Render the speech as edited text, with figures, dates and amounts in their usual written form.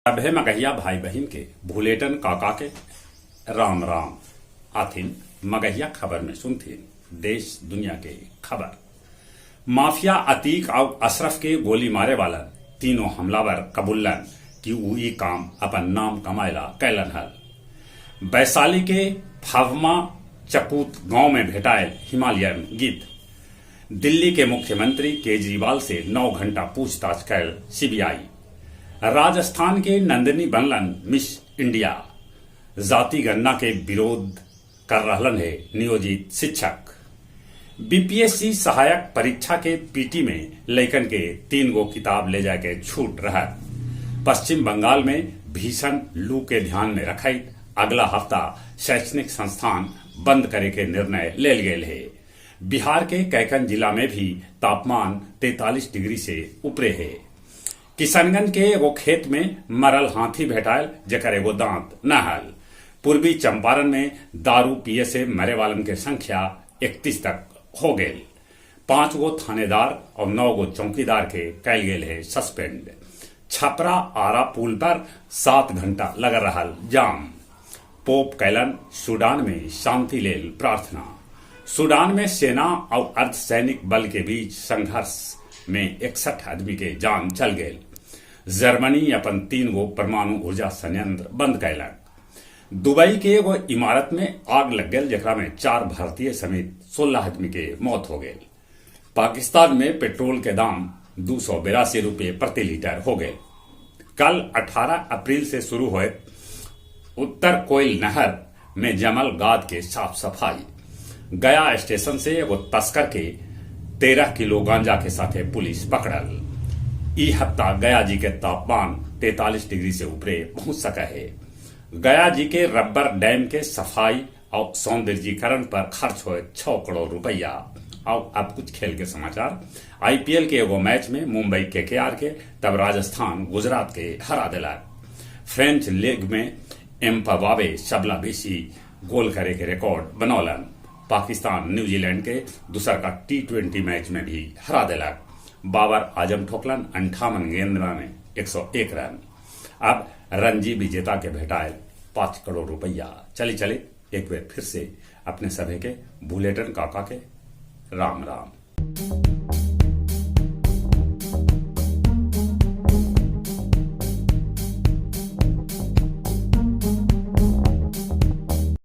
सभे मगहिया भाई बहन के भूलेटन काका के राम राम आथिन मगहिया खबर में सुनथिन देश दुनिया के खबर। माफिया अतीक और अशरफ के गोली मारे वालन तीनों हमलावर कबुल्लन कि ऊ ई काम अपन नाम कमायला कैलन हल। वैशाली के फवमा चपूत गांव में भेटायल हिमालयन गिद्ध। दिल्ली के मुख्यमंत्री केजरीवाल से 9 घंटा पूछताछ कैल सीबीआई। राजस्थान के नंदिनी बनलन मिस इंडिया। जाति गणना के विरोध कर रहलन है नियोजित शिक्षक। बीपीएससी सहायक परीक्षा के पीटी में लइकन के 3 गो किताब ले जाके छूट रहा। पश्चिम बंगाल में भीषण लू के ध्यान में रखित अगला हफ्ता शैक्षणिक संस्थान बंद करे के निर्णय लेल गेल है। बिहार के कैकन जिला में भी तापमान 43 डिग्री से ऊपरे है। किशनगंज के एगो खेत में मरल हाथी भेटायल जेकर एगो दांत न हल। पूर्वी चंपारण में दारू पिए से मरे वालन के संख्या 31 तक हो गई। 5 गो थानेदार और 9 गो चौकीदार के कैल गेल है सस्पेंड। छपरा आरा पुल पर 7 घंटा लग रहल जाम। पोप कैलन सूडान में शांति लेल प्रार्थना। सूडान में सेना और अर्धसैनिक बल के बीच संघर्ष में 61 आदमी के जान चल गए। जर्मनी अपन 3 गो परमाणु ऊर्जा संयंत्र बंद कैलक। दुबई के एगो इमारत में आग लग गई जेकरा में 4 भारतीय समेत 16 आदमी के मौत हो गई। पाकिस्तान में पेट्रोल के दाम 282 रुपये प्रति लीटर हो गए। कल 18 अप्रैल से शुरू हुए उत्तर कोयल नहर में जमल गाद के साफ सफाई। गया स्टेशन से एगो तस्कर के 13 किलो गांजा के साथे पुलिस पकड़ल। ई हफ्ता गया जी के तापमान 43 डिग्री से ऊपरे पहुंच सका है। गया जी के रबर डैम के सफाई और सौंदर्यीकरण पर खर्च हुए 6 करोड़ रुपया। और अब कुछ खेल के समाचार। आईपीएल के एगो मैच में मुंबई केकेआर के तब राजस्थान गुजरात के हरा दिलक। फ्रेंच लीग में एम्पाबावे सबला बेसी गोल करे के रिकॉर्ड बनौलन। पाकिस्तान न्यूजीलैंड के दूसर का T20 मैच में भी हरा दिलक। बाबर आजम ठोकलन 58 गेंद में 101 रन। अब रणजी विजेता के भेटायल 5 करोड़ रुपया। चले एक बार फिर से अपने सभी के बुलेटिन काका के राम राम।